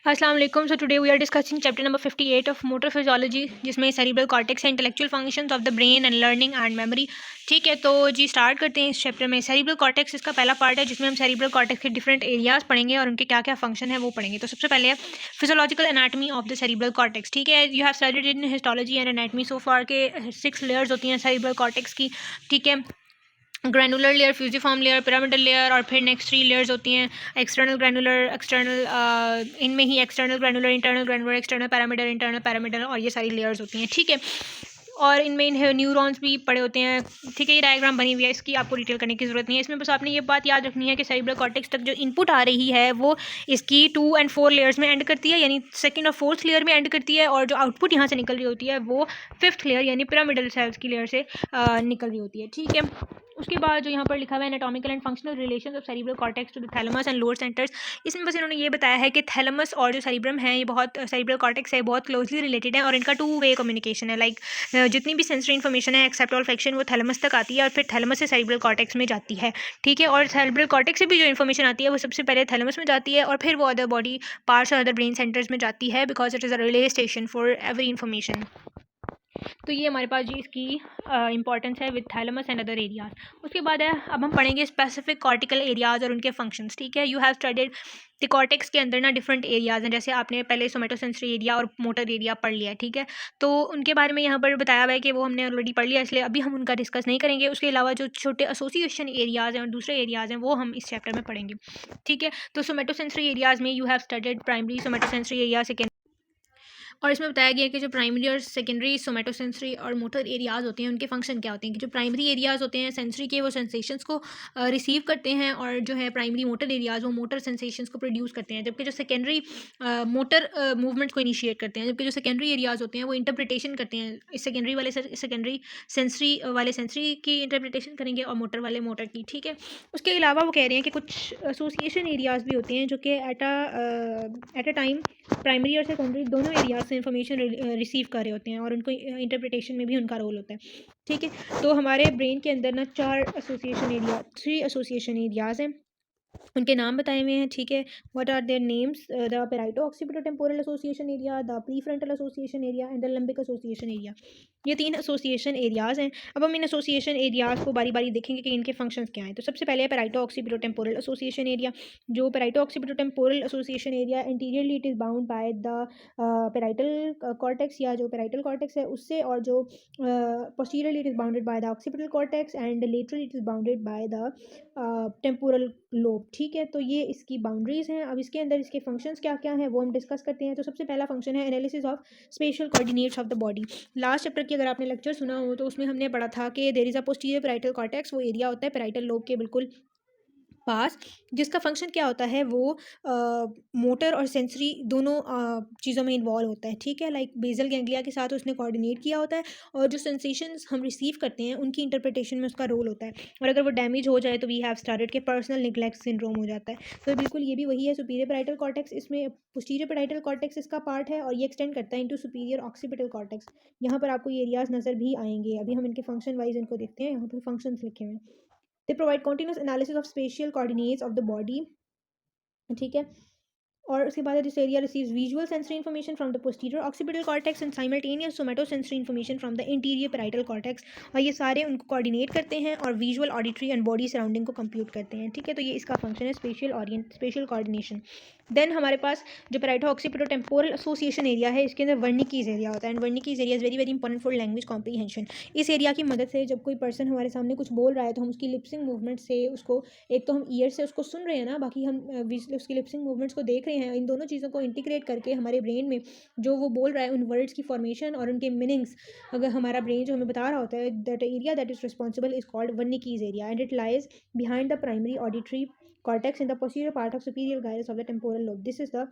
अस्सलाम वालेकुम। So today we are discussing chapter number 58 of motor physiology, जिसमें cerebral cortex है, intellectual functions of the brain and learning and memory. ठीक है, तो जी स्टार्ट करते हैं इस चैप्टर में। सेरिब्रल कॉर्टेक्स इसका पहला पार्ट है, जिसमें हम सेरिब्रल कॉर्टेक्स के डिफरेंट एरियाज पढ़ेंगे और उनके क्या क्या फंक्शन है वो पढ़ेंगे। तो सबसे पहले है physiological anatomy of the cerebral cortex. ठीक है, you have studied in histology and anatomy so far के 6 लेयर्स होती हैं सेरिब्रल कॉर्टेक्स की। ठीक है, granular layer, fusiform layer, pyramidal layer और फिर नेक्स्ट 3 लेयर्स होती हैं। एक्सटर्नल ग्रैनुलर, एक्सटर्नल इनमें ही external granular, internal granular, external pyramidal, internal pyramidal और ये सारी लेयर्स होती हैं। ठीक है, और इनमें न्यूरॉन्स भी पड़े होते हैं। ठीक है, ये डायग्राम बनी हुई है, इसकी आपको डिटेल करने की ज़रूरत नहीं है। इसमें बस आपने ये बात याद रखनी है कि सेरिब्रल कॉर्टेक्स तक जो इनपुट आ रही है वो इसकी 2 और 4 लेयर्स में एंड करती है, यानी सेकंड और फोर्थ लेयर में एंड करती है, और जो आउटपुट यहाँ से निकल रही होती है वो 5th लेयर यानी पिरामिडल सेल्स की लेयर से निकल रही होती है। ठीक है, उसके बाद जो यहाँ पर लिखा हुआ है anatomical and functional relations of cerebral cortex to the thalamus and lower centres, इसमें बस इन्होंने ये बताया है कि थैलेमस और जो सेरिब्रम है ये बहुत सेरिब्रल कॉर्टेक्स है बहुत क्लोजली रिलेटेड है और इनका 2 वे कम्युनिकेशन है। लाइक जितनी भी सेंसरी इन्फॉर्मेशन है एक्सेप्ट ऑल फ्रैक्शन वो थैलेमस तक आती है और फिर थैलेमस से सेरिब्रल कॉर्टेक्स में जाती है। ठीक है, और सेरिब्रल कॉर्टेक्स से भी जो इन्फॉर्मेशन आती है वो सबसे पहले थैलेमस में जाती है और फिर वो अदर बॉडी पार्ट्स और अदर ब्रेन सेंटर्स में जाती है, because it is a relay station for every information. तो ये हमारे पास जी इसकी इंपॉर्टेंस है with thalamus and other areas. उसके बाद है, अब हम पढ़ेंगे स्पेसिफिक कॉर्टिकल एरियाज और उनके फंक्शंस। ठीक है, you have studied the cortex के अंदर ना डिफरेंट एरियाज हैं, जैसे आपने पहले सोमेटोसेंसरी एरिया और मोटर एरिया पढ़ लिया है। ठीक है, तो उनके बारे में यहाँ पर बताया हुआ है कि वो हमने ऑलरेडी पढ़ लिया, इसलिए अभी हम उनका डिस्कस नहीं करेंगे। उसके अलावा जो छोटे एसोसिएशन एरियाज हैं और दूसरे एरियाज हैं वो हम इस चैप्टर में पढ़ेंगे। ठीक है, तो सोमेटोसेंसरी एरियाज में you have studied primary somatosensory area, second, और इसमें बताया गया है कि जो प्राइमरी और सेकेंडरी सोमेटोसेंसरी और मोटर एरियाज़ होते हैं उनके फंक्शन क्या होते हैं। कि जो प्राइमरी एरियाज़ होते हैं सेंसरी के, वो सेंसेशंस को रिसीव करते हैं, और जो है प्राइमरी मोटर एरियाज़ वो मोटर सेंसेशंस को प्रोड्यूस करते हैं, जबकि जो सेकेंडरी मोटर मूवमेंट्स को इनिशिएट करते हैं, जबकि जो सेकेंडरी एरियाज़ होते हैं वो इंटरप्रिटेशन करते हैं। इस सेकेंडरी वाले सेकेंडरी सेंसरी वाले सेंसरी की इंटरप्रिटेशन करेंगे और मोटर वाले मोटर की। ठीक है, उसके अलावा वो कह रहे हैं कि कुछ एसोसिएशन एरियाज़ भी होते हैं जो कि एट अ टाइम प्राइमरी और सेकेंडरी दोनों एरियाज से इंफॉर्मेशन रिसीव कर रहे होते हैं और उनको इंटरप्रिटेशन में भी उनका रोल होता है। ठीक है, तो हमारे ब्रेन के अंदर ना 3 एसोसिएशन एरियाज हैं, उनके नाम बताए हुए हैं। ठीक है, what are their names, the parieto occipitotemporal association area, the prefrontal association area and the limbic association area. ये 3 एसोसिएशन एरियाज हैं। अब हम इन एसोसिएशन एरियाज को बारी बारी देखेंगे कि इनके फंक्शंस क्या हैं। तो सबसे पहले है पेराइटो ऑक्सीपिटोटेम्पोरल एसोसिएशन एरिया। जो parieto occipitotemporal association area anteriorly it is bound by the parietal cortex, या जो पेराइटल कॉर्टेक्स है उससे, और जो posteriorly it is bounded by the occipital cortex and laterally it is bounded by the temporal lobe. ठीक है, तो ये इसकी बाउंड्रीज हैं। अब इसके अंदर इसके फंक्शंस क्या क्या हैं वो हम डिस्कस करते हैं। तो सबसे पहला फंक्शन है analysis of special coordinates of the body. Last chapter की अगर आपने लेक्चर सुना हो तो उसमें हमने पढ़ा था कि there is a posterior parietal cortex, वो एरिया होता है पैराइटल लोब के बिल्कुल पास, जिसका फंक्शन क्या होता है वो मोटर और सेंसरी दोनों चीज़ों में इन्वॉल्व होता है। ठीक है, लाइक बेसल गैंग्लिया के साथ उसने कोऑर्डिनेट किया होता है, और जो सेंसेशंस हम रिसीव करते हैं उनकी इंटरप्रिटेशन में उसका रोल होता है, और अगर वो डैमेज हो जाए तो वी हैव स्टार्टेड के पर्सनल निग्लेक्ट सिंड्रोम हो जाता है। तो बिल्कुल ये भी वही है, सुपीरियर पैराइटल कॉर्टेक्स, इसमें पोस्टीरियर पैराइटल कॉर्टेक्स इसका पार्ट है और ये एक्सटेंड करता है इनटू सुपीरियर ऑक्सीपिटल कॉर्टेक्स। यहाँ पर आपको ये एरियाज नज़र भी आएंगे, अभी हम इनके फंक्शन वाइज इनको देखते हैं। यहाँ पर फंक्शंस लिखे हुए हैं। They provide continuous analysis of spatial coordinates of the body। ठीक है, और उसके बाद this area receives visual sensory information from the posterior occipital cortex and simultaneous somatosensory information from the interior parietal cortex, और ये सारे उनको कोऑर्डिनेट करते हैं और visual, auditory and body surrounding को कंप्यूट करते हैं। ठीक है, तो ये इसका फंक्शन है स्पेशल कोऑर्डिनेशन। देन हमारे पास जो पैराइटो ऑक्सीपिटोटेम्पोरल एसोसिएशन एरिया है, इसके अंदर वर्निकीज एरिया होता है, and Wernicke's area is very very important for language comprehension. इस एरिया की मदद से जब कोई पर्सन हमारे सामने कुछ बोल रहा है तो हम उसकी लिप्सिंग मूवमेंट से उसको, एक तो हम ईयर से उसको सुन रहे हैं ना, बाकी हम उसकी लिप्सिंग मूवमेंट्स को देख रहे हैं। इन दोनों चीज़ों को इंटीग्रेट करके हमारे ब्रेन में जो वो बोल रहा है उन वर्ड्स की फॉर्मेशन और उनके मीनिंग्स, अगर हमारा ब्रेन जो हमें बता रहा होता है, that area that is responsible is called Wernicke's area, and it lies behind the primary auditory cortex in the posterior part of superior gyrus of the temporal lobe. This is the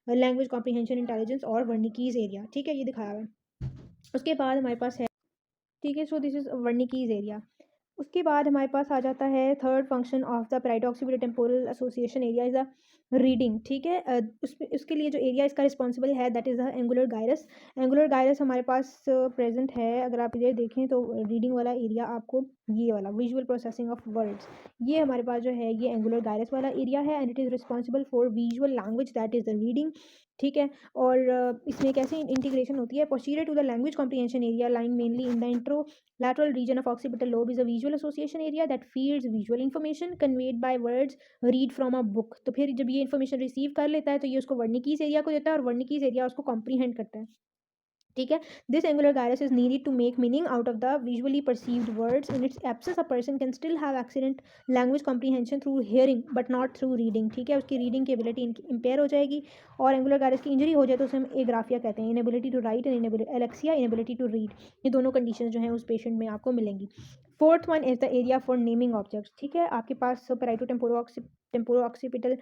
language comprehension intelligence और वर्निकीज area. ठीक है, ये दिखाया हुआ है। उसके बाद हमारे पास है, ठीक है, सो दिस इज वर्निकीज एरिया। उसके बाद हमारे पास आ जाता है third function of the पैराइटो occipital temporal association area is the reading. ठीक है, उसके लिए जो एरिया इसका रिस्पॉन्सिबल है that is the angular gyrus. Angular gyrus हमारे पास प्रेजेंट है, अगर आप इधर देखें तो रीडिंग वाला एरिया आपको ये वाला विजुअल प्रोसेसिंग ऑफ वर्ड्स, ये हमारे पास जो है ये एंगुलर गायरस वाला एरिया है, and it is responsible for visual language that is the reading. ठीक है। और इसमें कैसे इंटीग्रेशन होती है, posterior to the language comprehension area lying mainly in the intralateral region of occipital lobe is a visual association area that feeds visual information conveyed by words read from a book. तो फिर जब ये information receive कर लेता है तो ये उसको वर्निकीज एरिया को देता है और वर्निकीज एरिया उसको कॉम्प्रीहेंड करता है। ठीक है। This angular gyrus is needed to make meaning out of the visually perceived words in its absence a person can still have accident language comprehension through hearing but not through reading. ठीक है, उसकी reading की ability empire हो जाएगी और angular gyrus की injury हो जाए तो उसे हम एग्राफिया कहते हैं, inability to write and alexia, inability to read. ये दोनों कंडीशन जो हैं उस पेशेंट में आपको मिलेंगी। Fourth one is the area for naming objects. ठीक है, आपके पास पेराइटो टेम्पोरो ऑक्सीपिटल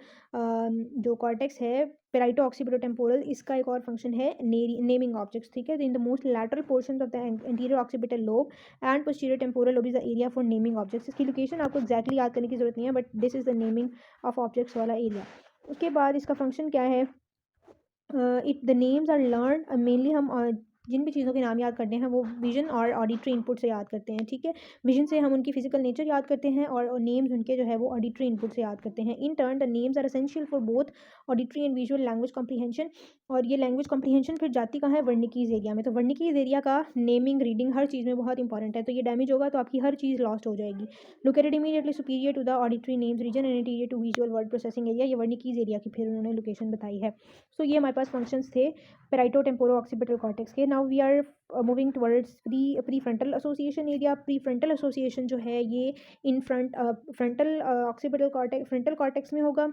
जो कॉर्टेक्स है, पेराइटो ऑक्सीपिटल टेम्पोरल, इसका एक और फंक्शन है नेमिंग ऑब्जेक्ट्स। ठीक है, in the most lateral portion of the anterior occipital lobe and posterior temporal lobe is the area for naming objects. इसकी लोकेशन आपको एक्जैक्टली याद करने की जरूरत नहीं है, but this is the naming of objects वाला एरिया। उसके बाद इसका फंक्शन क्या है, it the names are learn, mainly हम जिन भी चीज़ों के नाम याद करते हैं वो विजन और ऑडिटरी इनपुट से याद करते हैं। ठीक है, विजन से हम उनकी फिजिकल नेचर याद करते हैं और नेम्स उनके जो है वो ऑडिटरी इनपुट से याद करते हैं। In turn the names are essential for both auditory and visual language comprehension. और ये लैंग्वेज कॉम्प्रीहेंशन फिर जाती कहाँ है, वर्निकीज एरिया में। तो वर्निकीज एरिया का नेमिंग रीडिंग हर चीज़ में बहुत इंपॉर्टेंट है, तो ये डैमेज होगा तो आपकी हर चीज़ लॉस्ट हो जाएगी। Located immediately superior to the auditory names region and interior to visual word processing area. ये वर्निकीज एरिया की फिर उन्होंने लोकेशन बताई है। सो ये हमारे पास फंक्शंस थे पेराइटो टेम्पोरो ऑक्सीपिटल कॉर्टेक्स के। Now we are moving towards pre frontal association area. Pre frontal association जो है ये इन frontal occipital cortex frontal cortex में होगा।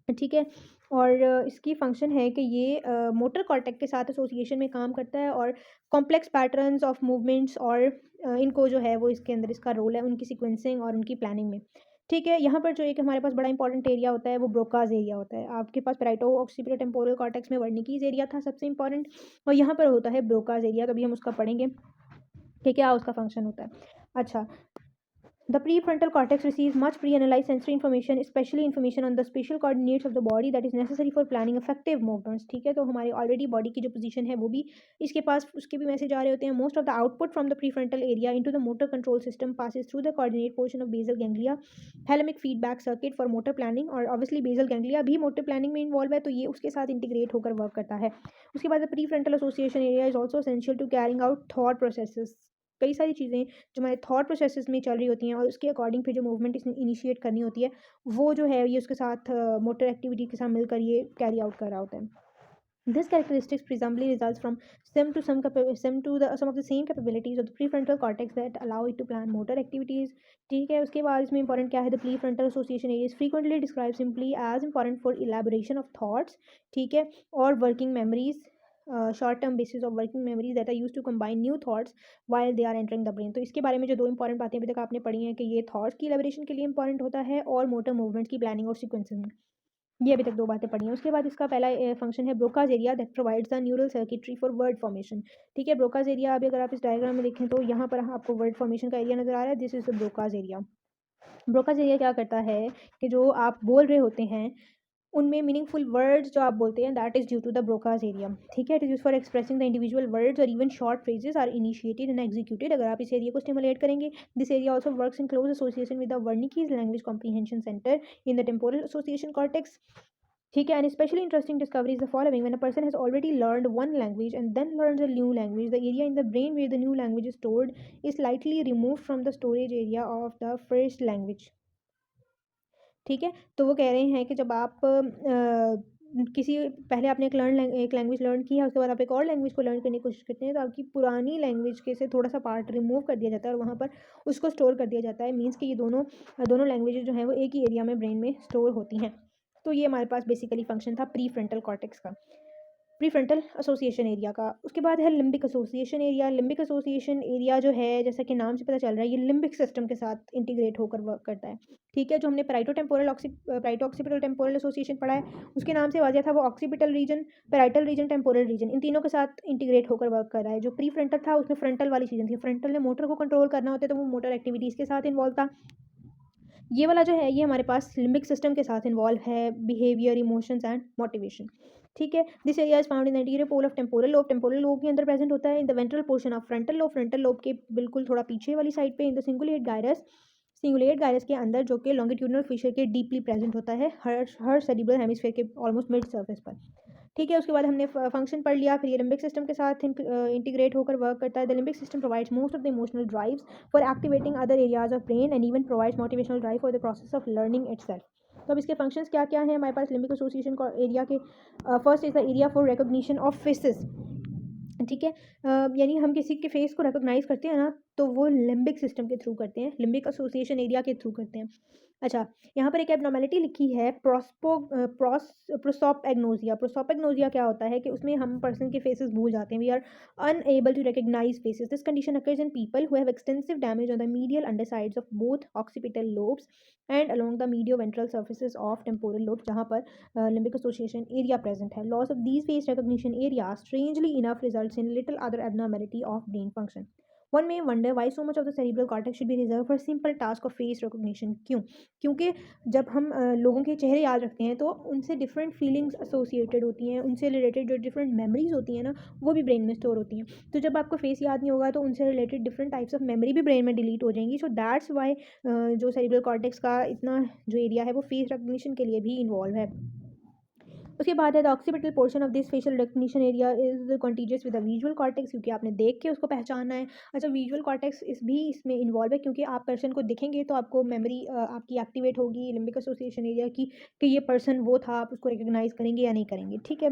ठीक है, और इसकी फंक्शन है कि ये मोटर कॉर्टेक्स के साथ एसोसिएशन में काम करता है और कॉम्प्लेक्स पैटर्न्स ऑफ मूवमेंट्स और इनको जो है वो इसके अंदर इसका रोल है उनकी सीक्वेंसिंग और उनकी प्लानिंग में। ठीक है, यहाँ पर जो एक हमारे पास बड़ा इंपॉर्टेंट एरिया होता है वो ब्रोकाज एरिया होता है। आपके पास पेराइटो ऑक्सीपिटल टेम्पोरल कॉर्टेक्स में वर्निकीज एरिया था सबसे इंपॉर्टेंट, और यहाँ पर होता है ब्रोकाज एरिया। कभी हम उसका पढ़ेंगे कि क्या उसका फंक्शन होता है। अच्छा, the prefrontal cortex receives much pre-analyzed sensory information, especially information on the spatial coordinates of the body that is necessary for planning effective movements. ठीक है, तो हमारे ऑलरेडी बॉडी की जो पोजीशन है वो भी इसके पास उसके भी मैसेज आ रहे होते हैं। Most of the output from the prefrontal area into the motor control system passes through the coordinate portion of basal ganglia thalamic feedback circuit for motor planning। और obviously basal ganglia भी motor planning में involve है तो ये उसके साथ integrate होकर work करता है। उसके बाद prefrontal association area is also essential to carrying out thought processes। कई सारी चीज़ें जो हमारे थॉट प्रोसेसेस में चल रही होती हैं और उसके अकॉर्डिंग फिर जो मूवमेंट इसने इनिशिएट करनी होती है वो जो है ये उसके साथ मोटर एक्टिविटी के साथ मिलकर ये कैरी आउट कर रहा होता है। This characteristics presumably results from some of the same capabilities of the prefrontal cortex that allow it to plan motor activities। ठीक है, उसके बाद इसमें इंपॉर्टेंट क्या है, the prefrontal association area is frequently described simply as important for elaboration of thoughts। ठीक है, और working memories, short term basis of working memories that are used to combine new thoughts while they are entering the brain। तो इसके बारे में जो दो important बातें अभी तक आपने पढ़ी हैं कि ये थॉट्स की एलाबोरेशन के लिए इंपॉर्टेंट होता है और मोटर मूवमेंट्स की प्लानिंग और सीक्वेंसिंग में। ये अभी तक दो बातें पढ़ी हैं। उसके बाद इसका पहला फंक्शन है Broca's area that provides the neural circuitry for word formation. ठीक है, ब्रोकाज एरिया अभी अगर आप इस डायग्राम में देखें तो यहाँ पर आपको वर्ड फॉर्मेशन का एरिया नजर आ रहा है। This is the Broca's area. Broca's area क्या करता है कि जो आप बोल रहे होते हैं उनमें मीनिंगफुल वर्ड्स जो आप बोलते हैं that is due to the Broca's area. ठीक है, it is use for expressing the individual words और even short phrases are initiated and executed. अगर आप इस एरिया को स्टिमुलेट करेंगे, this area also works in close association with the Wernicke's language comprehension centre in the temporal association cortex. ठीक है, and specially interesting discovery is the following, when a person has already learned one language and then learns a new language, the area in the brain where the new language is stored is slightly removed from the storage area of the first language. ठीक है, तो वो कह रहे हैं कि जब आप किसी पहले आपने एक लैंग्वेज लर्न की है, उसके बाद आप एक और लैंग्वेज को लर्न करने की कोशिश करते हैं तो आपकी पुरानी लैंग्वेज के से थोड़ा सा पार्ट रिमूव कर दिया जाता है और वहाँ पर उसको स्टोर कर दिया जाता है। मीन्स कि ये दोनों लैंग्वेजेज जो हैं वो एक ही एरिया में ब्रेन में स्टोर होती हैं। तो ये हमारे पास बेसिकली फंक्शन था प्री फ्रंटल कॉर्टेक्स का, प्रीफ्रंटल एसोसिएशन एरिया का। उसके बाद है limbic association area. Limbic association area जो है जैसा कि नाम से पता चल रहा है ये लिम्बिक सिस्टम के साथ इंटीग्रेट होकर वर्क करता है। ठीक है, जो हमने पेराइटो ऑक्सीपिटल टेम्पोरल एसोसिएशन पढ़ा है उसके नाम से वाजिया था वो occipital region, parietal region, temporal region, इन तीनों के साथ इंटीग्रेट होकर वर्क कर रहा है। जो प्री फ्रंटल था उसमें फ्रंटल वाली चीज़ें थी, फ्रंटल ने मोटर को कंट्रोल करना होता है तो वो मोटर एक्टिविटीज़ के साथ इन्वॉल्व था। ये वाला जो है ये हमारे पास लिम्बिक सिस्टम के साथ इन्वॉल्व है, बिहेवियर, इमोशंस एंड मोटिवेशन। ठीक है, this area is found in the interior pole of temporal lobe. Temporal lobe के अंदर प्रेजेंट होता है। In the ventral portion of frontal lobe, frontal lobe के बिल्कुल थोड़ा पीछे वाली साइड पे। इन द सिंगुलेट गायरस के अंदर जो कि लॉन्गिट्यूडनल फिशर के डीपली प्रेजेंट होता है हर सेरिब्रल हेमिस्फीयर के ऑलमोस्ट मिड सर्फेस पर। ठीक है। उसके बाद हमने फंक्शन पढ़ लिया। फिर ये लिम्बिक सिस्टम के साथ इंटीग्रेट होकर वर्क करता है। The limbic system provides most of the emotional drives for activating other areas of brain and even provides motivational drive for the process of learning itself. तो अब इसके फंक्शंस क्या क्या हैं हमारे पास लिम्बिक एसोसिएशन एरिया के। First is the area for recognition of faces. ठीक है। यानी हम किसी के फेस को रिकॉग्नाइज करते हैं ना, तो वो लिम्बिक सिस्टम के थ्रू करते हैं, लिम्बिक एसोसिएशन एरिया के थ्रू करते हैं। अच्छा, यहाँ पर एक एबनॉर्मेलिटी लिखी है प्रोसोपैग्नोसिया। प्रोसोपैग्नोसिया क्या होता है कि उसमें हम पर्सन के फेसेस भूल जाते हैं। We are unable to recognise faces. This condition occurs in people who have extensive damage on the medial undersides of both occipital lobes and along the medioventral surfaces of temporal lobe, जहाँ पर limbic association area present है। Loss of these face recognition area strangely enough results in little other abnormality of brain function. One may wonder why so much of the cerebral cortex should be reserved for simple task of face recognition. क्यों? क्योंकि जब हम लोगों के चेहरे याद रखते हैं तो उनसे डिफरेंट फीलिंग्स एसोसिएटेड होती हैं, उनसे रिलेटेड जो डिफरेंट मेमोरीज होती हैं ना, वो भी ब्रेन में स्टोर होती हैं। तो जब आपको फेस याद नहीं होगा तो उनसे related different types of memory भी ब्रेन में डिलीट हो जाएंगी। सो दैट्स वाई जो सेरिब्रल कॉर्टेक्स का इतना जो एरिया है वो फेस रिकग्निशन के लिए भी इन्वॉल्व है। उसके बाद है the occipital portion of this facial recognition area is contiguous with the visual cortex, क्योंकि आपने देख के उसको पहचानना है। अच्छा, विजुअल कॉर्टेक्स भी इसमें इन्वॉल्व है, क्योंकि आप पर्सन को देखेंगे तो आपको मेमोरी आपकी एक्टिवेट होगी लिम्बिक एसोसिएशन एरिया की कि ये पर्सन वो था, आप उसको रिकग्नाइज करेंगे या नहीं करेंगे। ठीक है।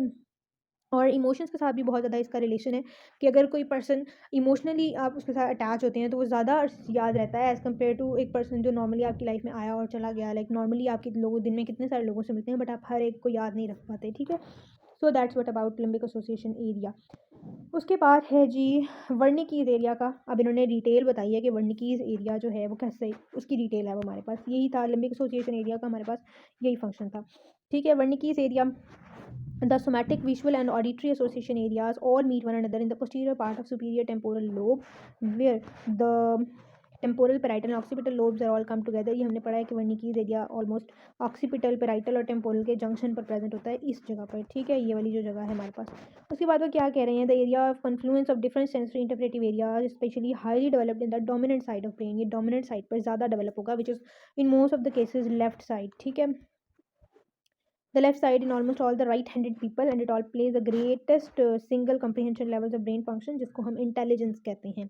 और इमोशंस के साथ भी बहुत ज़्यादा इसका रिलेशन है कि अगर कोई पर्सन इमोशनली आप उसके साथ अटैच होते हैं तो वो ज़्यादा याद रहता है एज़ कम्पेयर टू एक पर्सन जो नॉर्मली आपकी लाइफ में आया और चला गया। लाइक नॉर्मली आपके लोगों दिन में कितने सारे लोगों से मिलते हैं, बट आप हर एक को याद नहीं रख पाते। ठीक है। So that's what about limbic association area. उसके बाद है जी वर्निकीज एरिया का। अब इन्होंने डिटेल बताई है कि वर्निकीज एरिया जो है वो कैसे, उसकी डिटेल है वो हमारे पास। यही था लिम्बिक एसोसिएशन एरिया का, हमारे पास यही फंक्शन था। ठीक है। वर्निकीज area, the somatic, visual and auditory association areas all meet one another in the posterior part of superior temporal lobe, where the temporal, parietal and occipital lobes are all come together. ये हमने पढ़ा है कि वर्निकीज area almost occipital, parietal और temporal के junction पर present होता है, इस जगह पर। ठीक है, ये वाली जो जगह है हमारे पास। उसके बाद वो क्या कह रहे हैं, the area of confluence of different sensory interpretive areas specially highly developed in the dominant side of brain. ये डोमिनेंट साइड पर ज़्यादा डेवलप होगा, which is in most of the cases left side. ठीक है। The left side in almost all the right-handed people, and it all plays the greatest single comprehension levels of brain function, जिसको हम intelligence कहते हैं।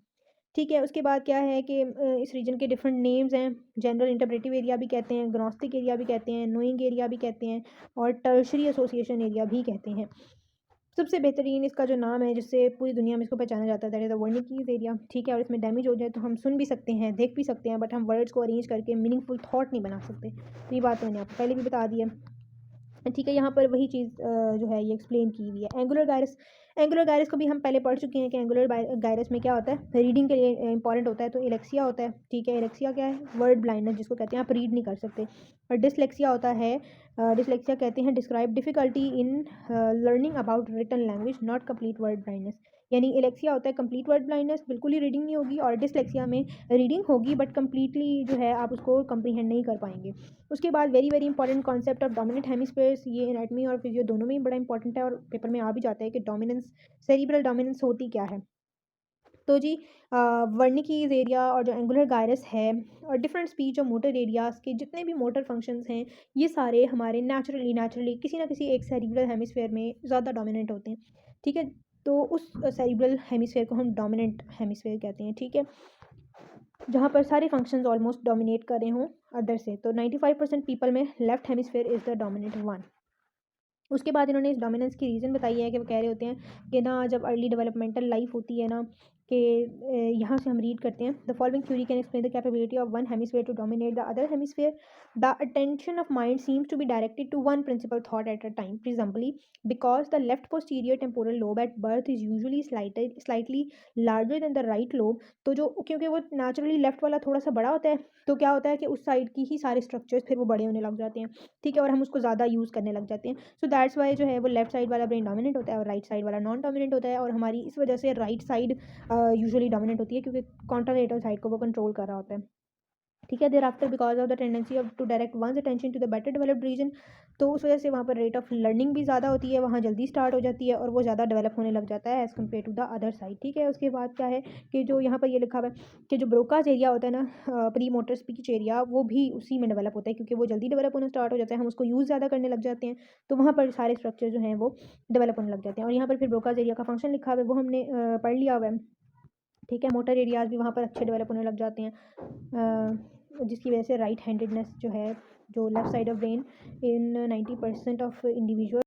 ठीक है। उसके बाद क्या है कि इस रीजन के डिफरेंट नेम्स हैं। जनरल इंटरप्रेटिव एरिया भी कहते हैं, ग्नोस्टिक एरिया भी कहते हैं, नोइंग एरिया भी कहते हैं, और टर्शरी एसोसिएशन एरिया भी कहते हैं। सबसे बेहतरीन इसका जो नाम है जिससे पूरी दुनिया में इसको पहचाना जाता है, दैट इज द वर्निकीज एरिया। ठीक है। और इसमें डैमेज हो जाए तो हम सुन भी सकते हैं, देख भी सकते हैं, बट हम वर्ड्स को अरेंज करके मीनिंगफुल थॉट नहीं बना सकते। तो ये बात मैंने आपको पहले भी बता दी है। ठीक है। यहाँ पर वही चीज़ जो है ये एक्सप्लेन की हुई है। एंगुलर गायरस, एंगुलर गायरस को भी हम पहले पढ़ चुके हैं कि एंगुलर गायरस में क्या होता है, रीडिंग के लिए इंपॉर्टेंट होता है। तो एलेक्सिया होता है। ठीक है। एलेक्सिया क्या है, वर्ड ब्लाइंडनेस जिसको कहते हैं, आप रीड नहीं कर सकते। और डिसलेक्सिया होता है, डिसलेक्सिया कहते हैं describe difficulty in learning about written language, not complete word blindness. यानी एलेक्सिया होता है कंप्लीट वर्ड ब्लाइंडनेस, बिल्कुल ही रीडिंग नहीं होगी, और डिसलेक्सिया में रीडिंग होगी बट कंप्लीटली जो है आप उसको कंप्रीहेंड नहीं कर पाएंगे। उसके बाद very very important concept of dominant hemispheres, ये एनाटमी और फिजियो दोनों में ही बड़ा इंपॉर्टेंट है और पेपर में आ भी जाता है कि डोमिनेंस, सेरिब्रल डोमिनेंस होती क्या है। तो जी वर्निकीज एरिया और जो एंगुलर गायरस है और डिफरेंट स्पीच और मोटर एरियाज़ के जितने भी मोटर फंक्शंस हैं, ये सारे हमारे नेचुरली किसी ना किसी एक सेरिब्रल हेमिस्फीयर में ज़्यादा डोमिनेंट होते हैं। ठीक है। तो उस सेरिब्रल हेमिस्फीयर को हम डोमिनेंट हेमिस्फीयर कहते हैं। ठीक है। जहाँ पर सारे फंक्शंस ऑलमोस्ट डोमिनेट कर रहे हों अदर से। तो 95% पीपल में left hemisphere is the dominant one. उसके बाद इन्होंने इस डोमिनेंस की रीज़न बताई है कि वो कह रहे होते हैं कि ना जब अर्ली डेवलपमेंटल लाइफ होती है ना, कि यहाँ से हम रीड करते हैं, the following theory can explain the capability of one hemisphere to dominate the other hemisphere. The attention of mind seems to be directed to one principal thought at a time, presumably because the left posterior temporal lobe at birth is usually slightly larger than the right lobe. तो जो क्योंकि वो naturally left वाला थोड़ा सा बड़ा होता है, तो क्या होता है कि उस साइड की ही सारे स्ट्रक्चर्स फिर वो बड़े होने लग जाते हैं। ठीक है। और हम उसको ज़्यादा यूज़ करने लग जाते हैं। सो दैट्स वाई जो है वो लेफ्ट साइड वाला ब्रेन डोमिनेंट होता है और राइट साइड वाला नॉन डोमिनेंट होता है। और हमारी इस वजह से राइट साइड यूजुअली डोमिनेंट होती है, क्योंकि कॉन्ट्रालेटरल साइड को वो कंट्रोल कर रहा होता है। ठीक है। There after because of the tendency of to direct one's attention to the better developed region, तो उस वजह से वहाँ पर रेट ऑफ लर्निंग भी ज़्यादा होती है, वहाँ जल्दी स्टार्ट हो जाती है और वो ज़्यादा डेवलप होने लग जाता है as compare to the other side. ठीक है। उसके बाद क्या है कि जो यहाँ पर ये लिखा हुआ है कि जो ब्रोकाज एरिया होता है ना, प्री मोटर स्पीच एरिया, वो भी उसी में डेवलप होता है क्योंकि वो जल्दी डेवलप होना स्टार्ट हो जाता है, हम उसको यूज़ ज़्यादा करने लग जाते हैं, तो वहाँ पर सारे स्ट्रक्चर जो हैं वो डेवलप होने लग जाते हैं। और यहाँ पर फिर ब्रोकाज एरिया का फंक्शन लिखा हुआ है, वो हमने पढ़ लिया हुआ है। ठीक है। मोटर एरियाज भी वहाँ पर अच्छे डेवलप होने लग जाते हैं, जिसकी वजह से राइट हैंडेडनेस जो है, जो left side of brain in 90% of individual,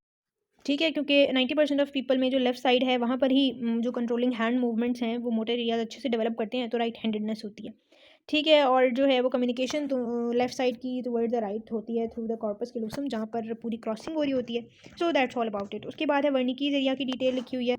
ठीक है, क्योंकि 90% ऑफ पीपल में जो लेफ्ट साइड है वहाँ पर ही जो कंट्रोलिंग हैंड मूवमेंट्स हैं वो मोटर एरियाज अच्छे से डेवलप करते हैं, तो राइट हैंडेडनेस होती है। ठीक है। और जो है वो कम्युनिकेशन तो लेफ्ट साइड की टुवर्ड्स द राइट होती है थ्रू द कॉर्पस कैलोसम, जहाँ पर पूरी क्रॉसिंग हो रही होती है। So that's all about it. उसके बाद है वर्निकीज एरिया की डिटेल लिखी हुई है।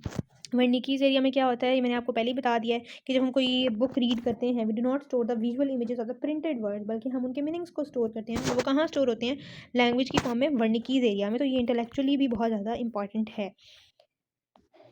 वर्निकीज एरिया में क्या होता है, मैंने आपको पहले ही बता दिया है कि जब हम कोई बुक रीड करते हैं, we do not store the visual images of the printed word, बल्कि हम उनके मीनिंग्स को स्टोर करते हैं। वो कहाँ स्टोर होते हैं? लैंग्वेज की फॉर्म में, वर्निकीज एरिया में। तो ये इंटेलेक्चुअली भी बहुत ज़्यादा इंपॉर्टेंट है।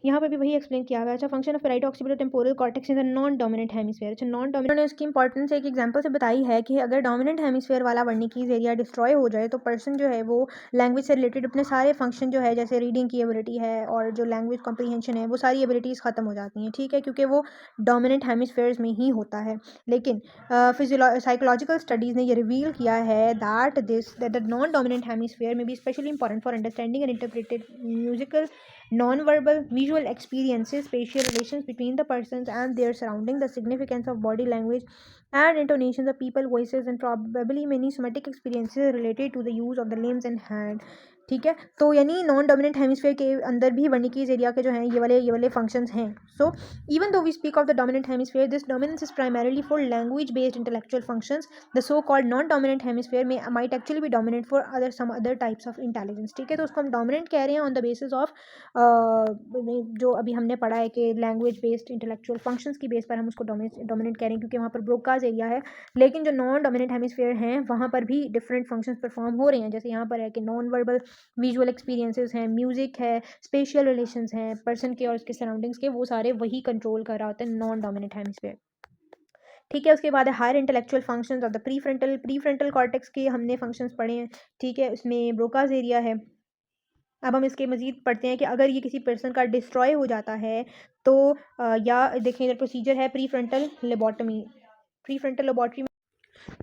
यहाँ पर भी वही एक्सप्लेन किया हुआ है। अच्छा, function of right occipital temporal cortex in the non dominant hemisphere. अच्छा, नॉन डोमिनेंट ने उसकी इंपॉर्टेंस एक एग्जांपल से बताई है कि अगर डोमिनेंट हेमिस्फीयर वाला वर्निकीज एरिया डिस्ट्रॉय हो जाए तो पर्सन जो है वो लैंग्वेज से रिलेटेड अपने सारे फंक्शन जो है, जैसे रीडिंग की एबिलिटी है और जो लैंग्वेज कॉम्प्रीहेंशन है, वो सारी एबिलिटीज़ ख़त्म हो जाती हैं। ठीक है, क्योंकि वो डोमिनेंट हेमिस्फीयर्स में ही होता है। लेकिन साइकोलॉजिकल स्टडीज़ ने ये रिवील किया है that the non dominant hemisphere में be specially important for understanding and interpreted musical non-verbal visual experiences, spatial relations between the persons and their surrounding, the significance of body language and intonations of people voices, and probably many somatic experiences related to the use of the limbs and hand. ठीक है। तो यानी non dominant hemisphere के अंदर भी वर्निकीज area के जो हैं ये वाले फंक्शंस हैं। So even though we speak of the dominant hemisphere, this dominance is primarily for language based intellectual functions. The so called non dominant hemisphere में might actually be dominant for some other types of intelligence. ठीक है। तो उसको हम dominant कह रहे हैं on the basis of जो अभी हमने पढ़ा है कि लैंग्वेज बेस्ड इंटेलेक्चुअल फंक्शंस की बेस पर हम उसको डोमिनेंट कह रहे हैं, क्योंकि वहाँ पर ब्रोकाज एरिया है। लेकिन जो नॉन डोमिनेंट हेमिस्फीयर हैं वहाँ पर भी डिफरेंट फंक्शंस परफॉर्म हो रहे हैं, जैसे यहाँ पर है कि नॉन वर्बल विजुअल एक्सपीरियंसेस हैं, म्यूजिक है, स्पेशियल रिलेशंस हैं पर्सन के और उसके सराउंडिंग्स के, वो सारे वही कंट्रोल कर रहा होता है नॉन डोमिनेंट हेमिस्फीयर। ठीक है। उसके बाद है higher intellectual functions of the prefrontal cortex के हमने फंक्शंस पढ़े हैं। ठीक है। उसमें ब्रोकाज एरिया है। अब हम इसके मज़ीद पढ़ते हैं कि अगर ये किसी पर्सन का डिस्ट्रॉय हो जाता है तो या देखें, इधर प्रोसीजर है प्री फ्रंटल लेबॉर्टरी।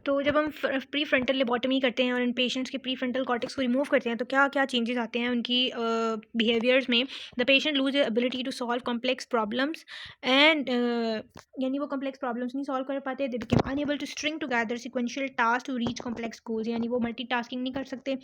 तो जब हम प्री फ्रंटल लेबॉटमी करते हैं और इन पेशेंट्स के प्री फ्रंटल कॉर्टेक्स को रिमूव करते हैं तो क्या क्या चेंजेस आते हैं उनकी बिहेवियर्स में। The patient lose ability to solve complex problems and यानी वो कॉम्प्लेक्स प्रॉब्लम्स नहीं सॉल्व कर पाते। They become unable to string together sequential task to reach complex goals, यानी वो मल्टीटास्किंग नहीं कर सकते।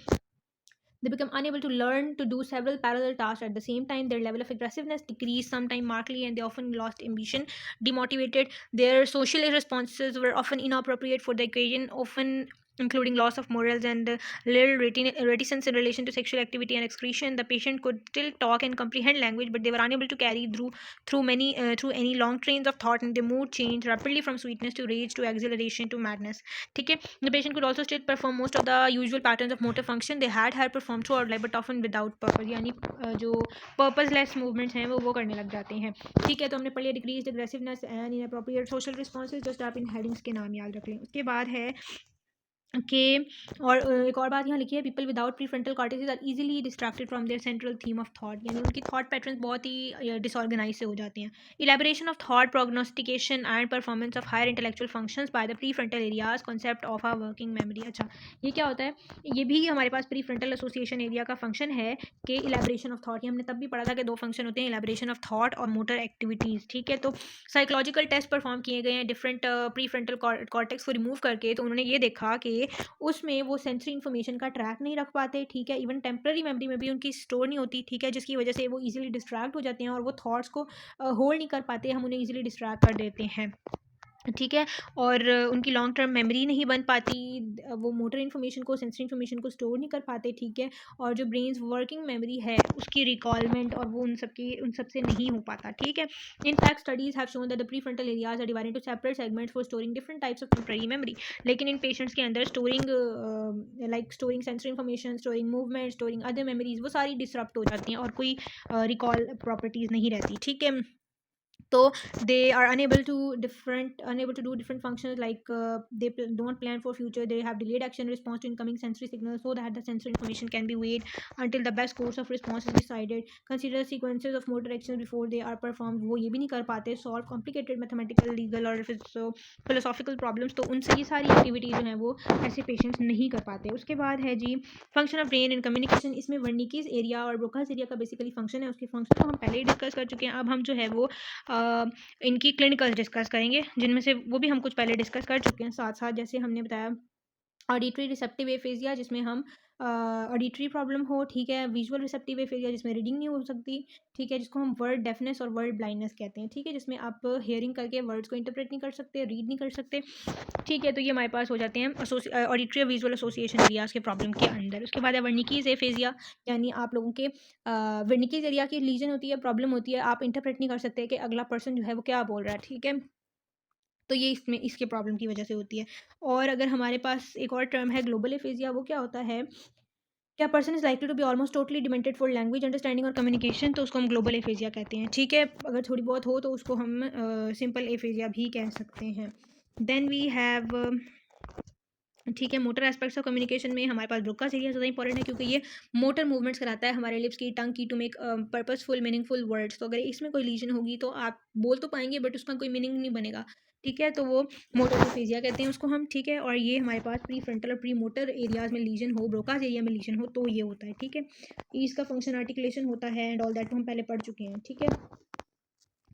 They become unable to learn to do several parallel tasks at the same time. Their level of aggressiveness decreased sometimes markedly, and they often lost ambition, demotivated. Their social responses were often inappropriate for the occasion, often including loss of morals and little reticence in relation to sexual activity and excretion. The patient could still talk and comprehend language, but they were unable to carry through any long trains of thought, and their mood changed rapidly from sweetness to rage to exhilaration to madness. ठीक है। The patient could also still perform most of the usual patterns of motor function they had performed throughout life, but often without purpose, यानी जो purposeless movements हैं वो करने लग जाते हैं। ठीक है। तो हमने पढ़ लिया decrease aggressiveness and inappropriate social responses, just आप इन हेडिंग्स के नाम याद रख लें। उसके बाद है के और एक और बात यहाँ लिखी है, people without prefrontal cortex are easily distracted from their central theme of thought, यानी उनकी थॉट पैटर्न बहुत ही डिसऑर्गेनाइज से हो जाते हैं। Elaboration of thought prognostication and performance of higher intellectual functions by the prefrontal areas, concept of a working memory. अच्छा, ये क्या होता है? ये भी हमारे पास प्री फ्रंटल एसोसिएशन एरिया का फंक्शन है कि इलेबोरेशन ऑफ थॉट। ये हमने तब भी पढ़ा था कि दो फंक्शन होते हैं, इलेबोरेशन ऑफ थॉट और मोटर एक्टिविटीज़। ठीक है। तो साइकोलॉजिकल टेस्ट परफॉर्म किए गए हैं डिफरेंट प्री फ्रंटल कॉर्टेक्स को रिमूव करके, तो उन्होंने ये देखा कि उसमें वो सेंसरी इन्फॉर्मेशन का ट्रैक नहीं रख पाते। ठीक है। इवन टेम्पररी मेमोरी में भी उनकी स्टोर नहीं होती। ठीक है। जिसकी वजह से वो इजीली डिस्ट्रैक्ट हो जाते हैं और वो थॉट्स को होल्ड नहीं कर पाते, हम उन्हें इजीली डिस्ट्रैक्ट कर देते हैं। ठीक है। और उनकी लॉन्ग टर्म मेमोरी नहीं बन पाती, वो मोटर इन्फॉर्मेशन को, सेंसरी इन्फॉर्मेशन को स्टोर नहीं कर पाते। ठीक है। और जो ब्रेन्स वर्किंग मेमोरी है उसकी रिकॉलमेंट और वो उन सब से नहीं हो पाता। ठीक है। In fact studies have shown that the prefrontal areas are divided into separate segments for storing different types of temporary memory. लेकिन इन पेशेंट्स के अंदर storing sensory information, storing movement, storing other memories, वो सारी disrupt हो जाती हैं और कोई रिकॉल प्रॉपर्टीज़ नहीं रहती। ठीक है। तो they are unable to do different functions, like don't plan for future. They have delayed action response to incoming sensory signals, so that the sensory information can be weighed until the best course of response is decided. Consider sequences of motor actions before they are performed. वो ये भी नहीं कर पाते solve complicated mathematical, legal और philosophical problems. तो उनसे ये सारी एक्टिविटी जो है वो ऐसे पेशेंट्स नहीं कर पाते. उसके बाद है G function of brain and communication. इसमें वर्निकीज एरिया और ब्रोकास एरिया का बेसिकली फंक्शन है. उसके फंक्शन को हम पहले ही डिस्कस कर चुके हैं. अब हम जो है वो इनकी क्लिनिकल डिस्कस करेंगे, जिनमें से वो भी हम कुछ पहले डिस्कस कर चुके हैं साथ साथ. जैसे हमने बताया ऑडिटरी रिसेप्टिव एफेजिया, जिसमें हम ऑडिटरी प्रॉब्लम हो, ठीक है. विजुअल रिसेप्टिव एफेजिया, जिसमें रीडिंग नहीं हो सकती, ठीक है, जिसको हम वर्ड डेफनेस और वर्ड ब्लाइंडनेस कहते हैं, ठीक है, जिसमें आप हेयरिंग करके वर्ड्स को इंटरप्रेट नहीं कर सकते, रीड नहीं कर सकते, ठीक है. तो ये हमारे पास हो जाते हैं ऑडिटरी और विजुअल एसोसिएशन एरियाज के प्रॉब्लम के अंदर. उसके बाद है वर्निकीज एफेजिया, यानी आप लोगों के वर्निकीज एरिया की लीजन होती है, प्रॉब्लम होती है, आप इंटरप्रेट नहीं कर सकते कि अगला पर्सन जो है वो क्या बोल रहा है, ठीक है. तो ये इसमें इसके प्रॉब्लम की वजह से होती है. और अगर हमारे पास एक और टर्म है ग्लोबल एफेजिया, वो क्या होता है, क्या person is likely to be almost totally demented for language understanding और कम्युनिकेशन, तो उसको हम ग्लोबल एफेजिया कहते हैं, ठीक है. अगर थोड़ी बहुत हो तो उसको हम सिंपल एफेजिया भी कह सकते हैं. देन वी हैव, ठीक है, मोटर एस्पेक्ट्स ऑफ कम्युनिकेशन में हमारे पास ब्रोकास एरिया ज़्यादा इंपॉर्टेंट है, क्योंकि ये मोटर मूवमेंट्स कराता है हमारे लिप्स की, टंग की, to make purposeful meaningful words. तो अगर इसमें कोई लीजन होगी तो आप बोल तो पाएंगे बट उसका कोई मीनिंग नहीं बनेगा, ठीक है. तो वो मोटर एफेजिया कहते हैं उसको हम, ठीक है. और ये हमारे पास प्री फ्रंटल और प्री मोटर एरियाज में लीजन हो, ब्रोकास एरिया में लीजन हो, तो ये होता है, ठीक है. इसका फंक्शन आर्टिकुलेशन होता है एंड ऑल दैट हम पहले पढ़ चुके हैं, ठीक है.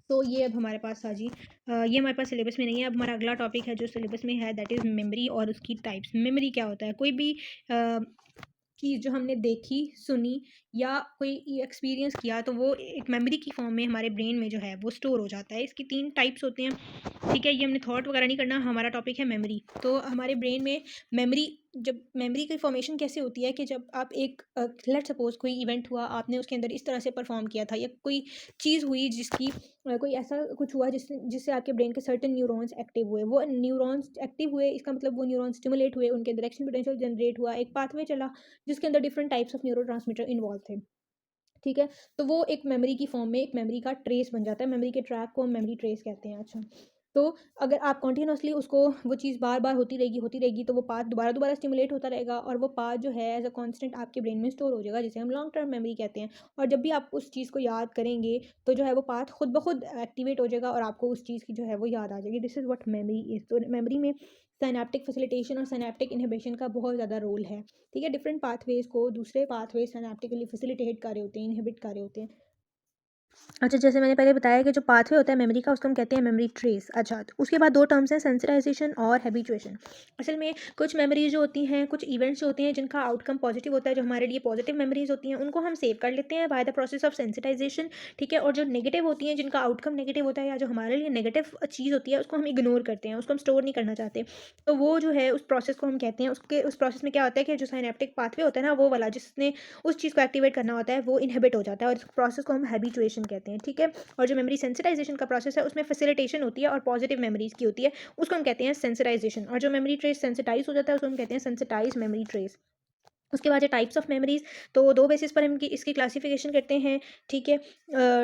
तो ये अब हमारे पास था जी. ये हमारे पास सिलेबस में नहीं है. अब हमारा अगला टॉपिक है जो सिलेबस में है, दैट इज़ मेमोरी और उसकी टाइप्स. मेमोरी क्या होता है, कोई भी चीज़ जो हमने देखी, सुनी या कोई एक्सपीरियंस किया, तो वो एक मेमोरी की फॉर्म में हमारे ब्रेन में जो है वो स्टोर हो जाता है. इसकी 3 टाइप्स होते हैं, ठीक है. ये हमने थॉट वगैरह नहीं करना, हमारा टॉपिक है मेमोरी. तो हमारे ब्रेन में मेमोरी, जब मेमोरी की फॉर्मेशन कैसे होती है कि जब आप एक लेट्स सपोज कोई इवेंट हुआ, आपने उसके अंदर इस तरह से परफॉर्म किया था, या कोई चीज़ हुई जिसकी कोई ऐसा कुछ हुआ जिससे जिससे आपके ब्रेन के सर्टेन न्यूरॉन्स एक्टिव हुए. वो न्यूरॉन्स एक्टिव हुए, इसका मतलब वो न्यूरॉन्स स्टिमुलेट हुए, उनके अंदर एक्शन पोटेंशियल जनरेट हुआ, एक पाथवे चला जिसके अंदर different types of neurotransmitter involve थे, ठीक है. तो वो एक मेमोरी की फॉर्म में एक मेमोरी का ट्रेस बन जाता है. मेमोरी के ट्रैक को हम मेमोरी ट्रेस कहते हैं. अच्छा, तो अगर आप कॉन्टीन्यूसली उसको, वो चीज़ बार बार होती रहेगी तो वो पाथ दोबारा दोबारा स्टिमुलेट होता रहेगा, और वो पाथ जो है एज अ कांस्टेंट आपके ब्रेन में स्टोर हो जाएगा, जिसे हम लॉन्ग टर्म मेमोरी कहते हैं. और जब भी आप उस चीज़ को याद करेंगे तो जो है वो पाथ खुद ब खुद एक्टिवेट हो जाएगा और आपको उस चीज़ की जो है वो याद आ जाएगी. This is what memory is. तो मेमोरी में सिनैप्टिक फैसिलिटेशन और सिनैप्टिक इनहिबिशन का बहुत ज़्यादा रोल है, ठीक है. डिफरेंट पाथवेज को दूसरे पाथवेज सिनैप्टिकली फैसिलिटेट कर रहे होते हैं, इनहिबिट कर रहे होते हैं. अच्छा, जैसे मैंने पहले बताया कि जो पाथवे होता है मेमोरी का, उसको हम कहते हैं मेमोरी ट्रेस. अच्छा, तो उसके बाद 2 टर्म्स हैं, सेंसिटाइजेशन और हैबिचुएशन. असल में कुछ मेमोरीज जो होती हैं, कुछ इवेंट्स जो होते हैं जिनका आउटकम पॉजिटिव होता है, जो हमारे लिए पॉजिटिव मेमोरीज होती हैं, उनको हम सेव कर लेते हैं by the process of sensitisation, ठीक है. और जो नेगेटिव होती हैं, जिनका आउटकम नेगेटिव होता है या जो हमारे लिए नेगेटिव चीज़ होती है, उसको हम इग्नोर करते हैं, उसको हम स्टोर नहीं करना चाहते. तो वो जो है उस प्रोसेस को हम कहते हैं, उस प्रोसेस में क्या होता है कि जो साइनेप्टिक पाथवे होता है ना, वो वाला जिसने उस चीज़ को एक्टिवेट करना होता है, वो इनहिबिट हो जाता है, और इस प्रोसेस को हम हैबिचुएशन कहते हैं, ठीक है. और जो मेमोरी सेंसिटाइजेशन का प्रोसेस है, उसमें फैसिलिटेशन होती है और पॉजिटिव मेमोरीज की होती है, उसको हम कहते हैं सेंसिटाइजेशन. और जो मेमोरी ट्रेस सेंसिटाइज हो जाता है, उसको हम कहते हैं सेंसिटाइज मेमोरी ट्रेस. उसके बाद है टाइप्स ऑफ मेमोरीज. तो 2 बेसिस पर हम इसकी क्लासिफिकेशन करते हैं, ठीक है.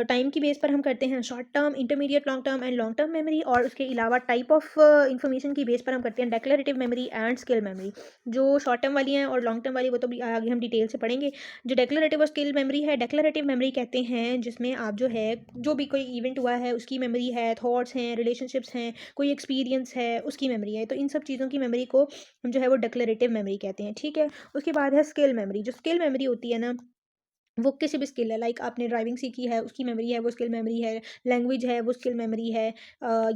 टाइम की बेस पर हम करते हैं short term, intermediate, long term memory. और उसके अलावा टाइप ऑफ इन्फॉर्मेशन की बेस पर हम करते हैं declarative memory and skill memory. जो शॉर्ट टर्म वाली हैं और लॉन्ग टर्म वाली, वो तो भी आगे हम डिटेल से पढ़ेंगे. जो डेक्लरेटिव और स्किल मेमोरी है, डेक्लरेटिव मेमोरी कहते हैं जिसमें आप जो है, जो भी कोई इवेंट हुआ है उसकी मेमोरी है, थॉट्स हैं, रिलेशनशिप्स हैं, कोई एक्सपीरियंस है, उसकी मेमोरी है. तो इन सब चीज़ों की मेमोरी को हम जो है वो डेक्लरेटिव मेमोरी कहते हैं, ठीक है. उसके बाद है स्किल मेमोरी. जो स्किल मेमोरी होती है ना, वो किसी भी स्किल है, लाइक आपने ड्राइविंग सीखी है, उसकी मेमोरी है, वो स्किल मेमोरी है. लैंग्वेज है, वो स्किल मेमोरी है.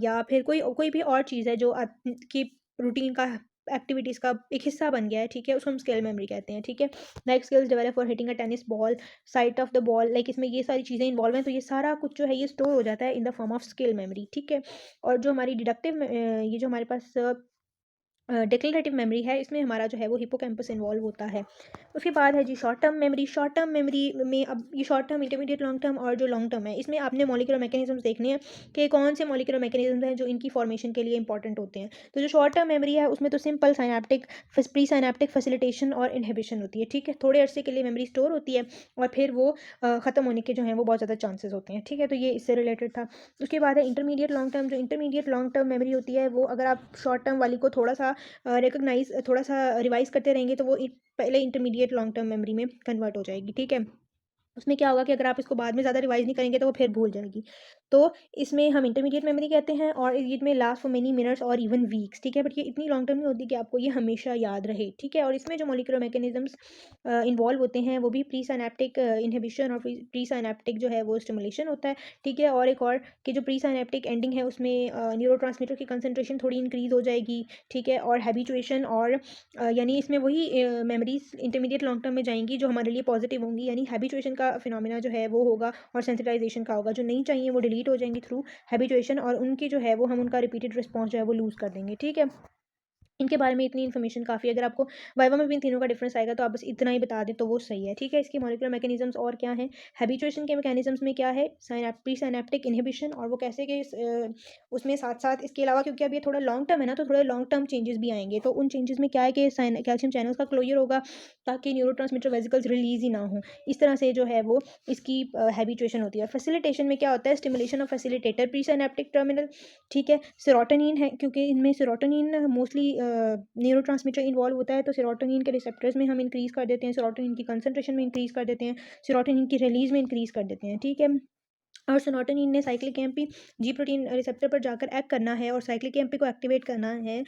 या फिर कोई कोई भी और चीज़ है जो आपकी रूटीन का एक्टिविटीज़ का एक हिस्सा बन गया है, ठीक है, उसको हम स्किल मेमोरी कहते हैं, ठीक है. Like skills develop for hitting a tennis ball, sight of the ball, like इसमें ये सारी चीज़ें इन्वॉल्व हैं. तो ये सारा कुछ जो है ये स्टोर हो जाता है in the form of skill memory, ठीक है. और जो हमारी डिडक्टिव, ये जो हमारे पास डिक्लेरेटिव मेमोरी है, इसमें हमारा जो है वो हिप्पोकैम्पस इन्वॉल्व होता है। उसके बाद है G short term memory. Short term memory में अब ये short term, intermediate, long term और जो लॉन्ग टर्म है, इसमें आपने मॉलिक्यूलर मैकेनिज्म्स देखने हैं कि कौन से मॉलिक्यूलर मैकेनिज्म हैं जो इनकी फॉर्मेशन के लिए इंपॉर्टेंट होते हैं। तो जो शॉर्ट टर्म मेमोरी है उसमें तो simple synaptic, pre synaptic facilitation और इनहिबिशन होती है, ठीक है। थोड़े अरसे के लिए मेमोरी स्टोर होती है और फिर वो ख़त्म होने के जो हैं वो बहुत ज़्यादा चांसेस होते हैं, ठीक है। तो ये इससे रिलेटेड था। उसके बाद है इंटरमीडिएट लॉन्ग टर्म। जो इंटरमीडिएट लॉन्ग टर्म मेमोरी होती है वो अगर आप शॉर्ट टर्म वाली को थोड़ा सा रिकॉग्नाइज, थोड़ा सा रिवाइज करते रहेंगे तो वो पहले इंटरमीडिएट लॉन्ग टर्म मेमोरी में कन्वर्ट हो जाएगी, ठीक है। उसमें क्या होगा कि अगर आप इसको बाद में ज़्यादा रिवाइज नहीं करेंगे तो वो फिर भूल जाएगी। तो इसमें हम इंटरमीडिएट मेमोरी कहते हैं और इसमें लास्ट फॉर मेनी मिनट्स और इवन वीक्स, ठीक है। बट ये इतनी लॉन्ग टर्म नहीं होती कि आपको ये हमेशा याद रहे, ठीक है। और इसमें जो मॉलिक्यूलर मैकेनिज्म्स इन्वॉल्व होते हैं वो भी प्री साइनेप्टिक इनहिबिशन और प्री साइनेप्टिक जो है वो स्टिमुलेशन होता है, ठीक है। और एक और कि जो प्री साइनेप्टिक एंडिंग है उसमें न्यूरोट्रांसमीटर की कंसंट्रेशन थोड़ी इंक्रीज हो जाएगी, ठीक है। और हैबिचुएशन और यानी इसमें वही मेमोरीज इंटरमीडिएट लॉन्ग टर्म में जाएंगी जो हमारे लिए पॉजिटिव होंगी, यानी हैबिचुएशन का फिनोमिना जो है वो होगा और सेंसिटाइजेशन का होगा। जो नहीं चाहिए वो डिलीट हो जाएंगी थ्रू हैबिचुएशन और उनकी जो है वो हम उनका रिपीटेड रिस्पॉन्स जो है वो लूज़ कर देंगे, ठीक है। इनके बारे में इतनी इन्फॉर्मेशन काफ़ी है। अगर आपको वाइवा में भी इन तीनों का डिफरेंस आएगा तो आप बस इतना ही बता दें तो वो सही है, ठीक है। इसके मॉलिक्यूलर मैकेनिज्म्स और क्या हैं, हैबिचुएशन के मैकेनिज्म्स में क्या है, प्री साइनेप्टिक इनहिबिशन और वो कैसे के उसमें साथ साथ इसके अलावा, क्योंकि अब ये थोड़ा लॉन्ग टर्म है ना, तो थोड़े लॉन्ग टर्म चेंजेस भी आएंगे। तो उन चेंजेस में क्या है कि कैल्शियम चैनल्स का क्लोजर होगा ताकि न्यूरोट्रांसमीटर वेसिकल्स रिलीज ही ना हो। इस तरह से जो है वो इसकी हैबिचुएशन होती है। फैसिलिटेशन में क्या होता है, stimulation of facilitator pre synaptic terminal, ठीक है। सेरोटोनिन है, क्योंकि इनमें सेरोटोनिन मोस्टली न्यूरोट्रांसमीटर इन्वॉल्व होता है, तो सेरोटोनिन के रिसेप्टर्स में हम इंक्रीज कर देते हैं, सेरोटोनिन की कंसंट्रेशन में इंक्रीज कर देते हैं, सेरोटोनिन की रिलीज में इंक्रीज कर देते हैं, ठीक है। और सेरोटोनिन ने साइक्लिक एमपी जी प्रोटीन रिसेप्टर पर जाकर एक्ट करना है और साइक्लिक एमपी को एक्टिवेट करना है।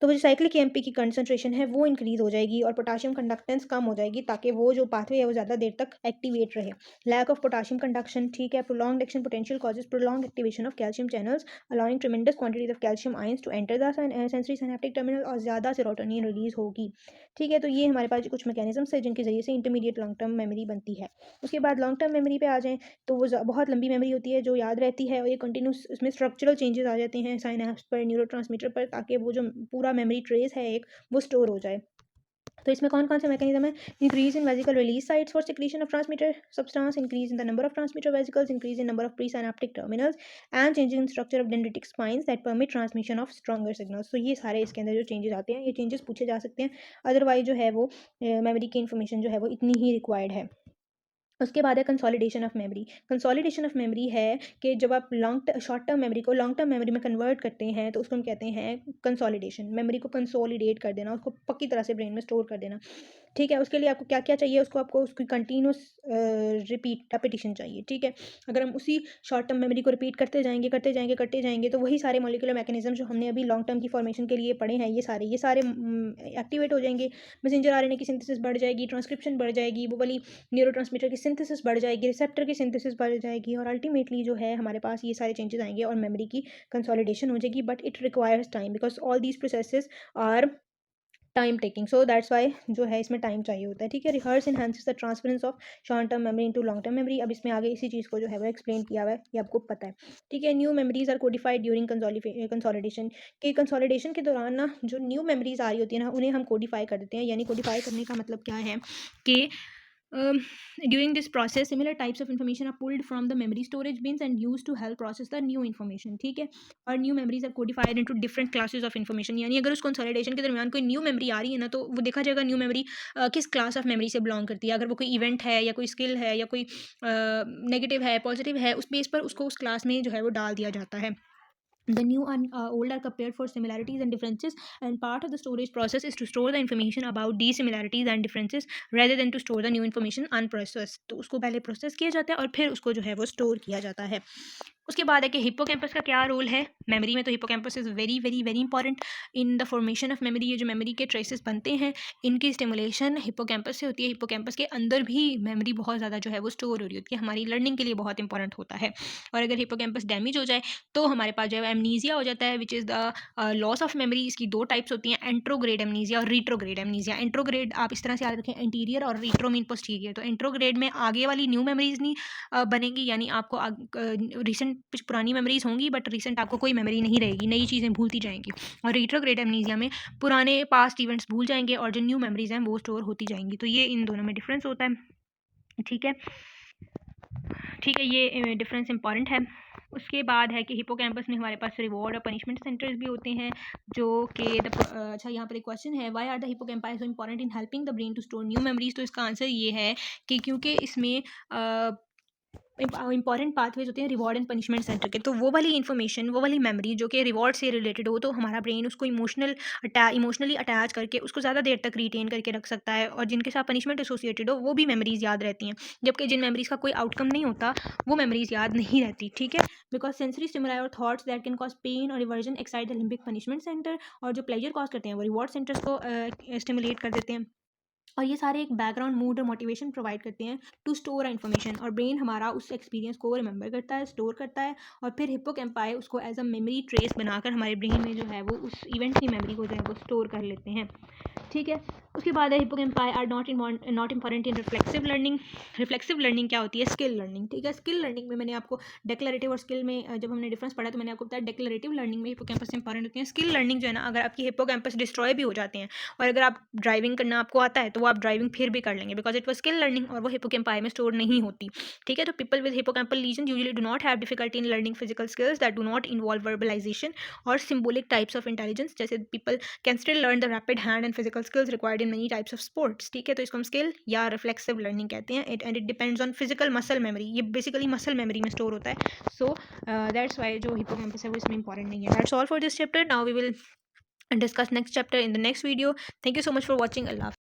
तो वो जो साइक्लिक एमपी की कंसंट्रेशन है वो इंक्रीज हो जाएगी और पोटाशियम कंडक्टेंस कम हो जाएगी ताकि वो जो पाथवे है वो ज़्यादा देर तक एक्टिवेट रहे। लैक ऑफ पोटाशियम कंडक्शन, ठीक है। Prolonged action potential causes prolong activation of calcium channels allowing tremendous quantities of calcium ions to enter the sensory synaptic terminal और ज़्यादा सेरोटोनिन रिलीज होगी, ठीक है। तो ये हमारे पास कुछ मैकेनिज्म्स है जिनके जरिए से इंटरमीडिएट लॉन्ग टर्म मेमोरी बनती है। उसके बाद लॉन्ग टर्म मेमोरी पे आ जाएँ तो वो बहुत लंबी मेमोरी होती है जो याद रहती है और ये कंटिन्यूस, इसमें स्ट्रक्चरल चेंजेस आ जाते हैं साइनेप्स पर, न्यूरोट्रांसमीटर पर, ताकि वो जो पूरा मेमोरी ट्रेस है एक, वो स्टोर हो जाए। तो इसमें कौन कौन से मैकेनिज्म है, increase in vesicle release sites for secretion of transmitter substance, increase in the number of transmitter vesicles, increase in number of pre synaptic terminals and changing in structure of dendritic spines that permit transmission of stronger signals. तो ये सारे इसके अंदर जो changes आते हैं, ये changes पूछे जा सकते हैं। अदरवाइज जो है वो मेमोरी की इन्फॉर्मेशन जो है वो इतनी ही रिक्वायर्ड है। उसके बाद है consolidation of memory. Consolidation of memory है कि जब आप शॉर्ट टर्म मेमोरी को लॉन्ग टर्म मेमोरी में कन्वर्ट करते हैं तो उसको हम कहते हैं कंसोलिडेशन। मेमोरी को कंसोलिडेट कर देना, उसको पक्की तरह से ब्रेन में स्टोर कर देना, ठीक है। उसके लिए आपको क्या क्या चाहिए, आपको उसकी कंटिन्यूस रेपिटेशन चाहिए, ठीक है। अगर हम उसी शॉर्ट टर्म मेमोरी को रिपीट करते जाएंगे करते जाएंगे करते जाएंगे तो वही सारे मॉलिक्यूलर मैकेनिज्म जो हमने अभी लॉन्ग टर्म की फॉर्मेशन के लिए पढ़े हैं ये सारे एक्टिवेट हो जाएंगे। मैसेंजर आरएनए की सिंथेसिस बढ़ जाएगी, ट्रांसक्रिप्शन बढ़ जाएगी, वो वाली न्यूरोट्रांसमीटर की सिंथेसिस बढ़ जाएगी, रिसेप्टर की सिंथेसिस बढ़ जाएगी और अल्टीमेटली जो है हमारे पास ये सारे चेंजेस आएंगे और मेमोरी की कंसोलिडेशन हो जाएगी। But it requires time because all these processes are time taking, so that's why जो है इसमें टाइम चाहिए होता है, ठीक है। Rehearse enhances the transference of short term memory into long term memory. अब इसमें आगे इसी चीज़ को जो है वो एक्सप्लेन किया हुआ है, ये आपको पता है, ठीक है। New memories are codified during consolidation. के कंसोलिडेशन के दौरान ना जो न्यू मेमोरीज आ रही होती है ना उन्हें हम कोडिफाई कर देते हैं। यानी कोडिफाई करने का मतलब क्या है कि during this process similar types of information are pulled from the memory storage bins and used to help process the new information, ठीक है। और new memories are codified into different classes of information। यानी अगर उस consolidation के दरमियान कोई new memory आ रही है ना तो वो देखा जाएगा न्यू मेमोरी किस क्लास ऑफ मेमोरी से बिलोंग करती है। अगर वो कोई इवेंट है या कोई स्किल है या कोई नेगेटिव है पॉजिटिव है उस बेस पर उसको उस क्लास में जो है वो डाल दिया जाता है। The new and old are compared for similarities and differences, and part of the storage process is to store the information about these similarities and differences rather than to store the new information unprocessed। तो उसको पहले process किया जाता है और फिर उसको जो है वो स्टोर किया जाता है। उसके बाद है कि हिप्पोकैम्पस का क्या रोल है मेमोरी में। तो hippocampus is very very very important in the formation of memory. ये जो मेमोरी के ट्रेसेस बनते हैं इनकी स्टिमुलेशन हिप्पोकैम्पस से होती है। हिप्पोकैम्पस के अंदर भी मेमोरी बहुत ज़्यादा जो है वो स्टोर हो रही होती है, हमारी लर्निंग के लिए बहुत इंपॉर्टेंट होता है। और अगर हिप्पोकैम्पस डैमेज हो जाए तो हमारे पास जो है एमनीजिया हो जाता है, which is the loss of memory. इसकी दो टाइप्स होती हैं, एंट्रोग्रेड एमनीजिया और रिट्रोग्रेड एमनीजिया। एंट्रोग्रेड आप इस तरह से याद रखें, एंटीरियर और रिट्रो मीन पोस्टीरियर। तो एंट्रोग्रेड में आगे वाली न्यू मेमोरीज नहीं बनेगी, यानी आपको रिसेंट कुछ पुरानी मेमोरीज होंगी बट रिसेंट आपको कोई मेमोरी नहीं रहेगी, नई चीज़ें भूलती जाएंगी। और रिट्रोग्रेड एमनीसिया में पुराने पास्ट इवेंट्स भूल जाएंगे और जो न्यू मेमोरीज हैं वो स्टोर होती जाएंगी। तो ये इन दोनों में डिफरेंस होता है, ठीक है। ठीक है, ये डिफरेंस इंपॉर्टेंट है। उसके बाद है कि हिपोकैम्पस में हमारे पास रिवॉर्ड और पनिशमेंट सेंटर्स भी होते हैं, जो कि अच्छा यहाँ पर एक क्वेश्चन है, why are the hippocampi so important in helping the brain to store new memories. तो इसका आंसर ये है कि क्योंकि इसमें इंपॉर्टेंट पाथवेज होते हैं रिवॉर्ड एंड पनिशमेंट सेंटर के। तो वो वाली इन्फॉर्मेशन, वो वाली मेमोरी जो कि रिवॉर्ड से रिलेटेड हो, तो हमारा ब्रेन उसको इमोशनली अटैच करके उसको ज़्यादा देर तक रिटेन करके रख सकता है, और जिनके साथ पनिशमेंट एसोसिएटेड हो वो भी मेमोरीज याद रहती हैं, जबकि जिन मेमोरीज का कोई आउटकम नहीं होता वो मेमोरीज याद नहीं रहती, ठीक है। बिकॉज सेंसरी स्टिमुलाई और thoughts that can cause pain और aversion excite the limbic punishment centre, और जो प्लेजर कॉज करते हैं वो रिवॉर्ड सेंटर्स को स्टिमुलेट कर देते हैं। और ये सारे एक बैकग्राउंड मूड और मोटिवेशन प्रोवाइड करते हैं टू स्टोर इन्फॉर्मेशन, और ब्रेन हमारा उस एक्सपीरियंस को रिमेंबर करता है, स्टोर करता है, और फिर हिप्पोकैम्पाई उसको एज अ मेमोरी ट्रेस बनाकर हमारे ब्रेन में जो है वो उस इवेंट की मेमोरी को जो है वो स्टोर कर लेते हैं, ठीक है। उसके बाद है hippocampi are not important in reflexive learning. Reflexive learning क्या होती है? स्किल लर्निंग, ठीक है। स्किल लर्निंग में मैंने आपको डेक्लरेटिव और स्किल में जब हमने डिफरेंस पढ़ा तो मैंने आपको बताया डेक्लरेटिव लर्निंग में हिप्पोकैम्पस इंपॉर्टेंट होती है। स्किल लर्निंग जो है ना, अगर आपकी हिप्पोकैम्पस डिस्ट्रॉय भी हो जाते हैं और अगर आप ड्राइविंग करना आपको आता है तो वो आप ड्राइविंग फिर भी कर लेंगे, because it was skill learning और वो हिप्पोकैम्पाई में स्टोर नहीं होती, ठीक है। तो people with hippocampal lesion usually do not have difficulty in learning physical skills that do not involve verbalisation और सिंबॉलिक टाइप्स ऑफ इंटेलिजेंस, जैसे people can still learn the rapid hand and physical skills required in many types of sports, ठीक है। तो इसको हम skill या reflexive learning कहते हैं। It depends on physical muscle memory, ये बेसिकली मसल मेमोरी में स्टोर होता है। सो दैट्स वाई जो हिप्पोकैम्पस है वो इसमें इंपॉर्टेंट नहीं है। That's all for this chapter. Now we will discuss next chapter in the next video. Thank you so much for watching. Allah.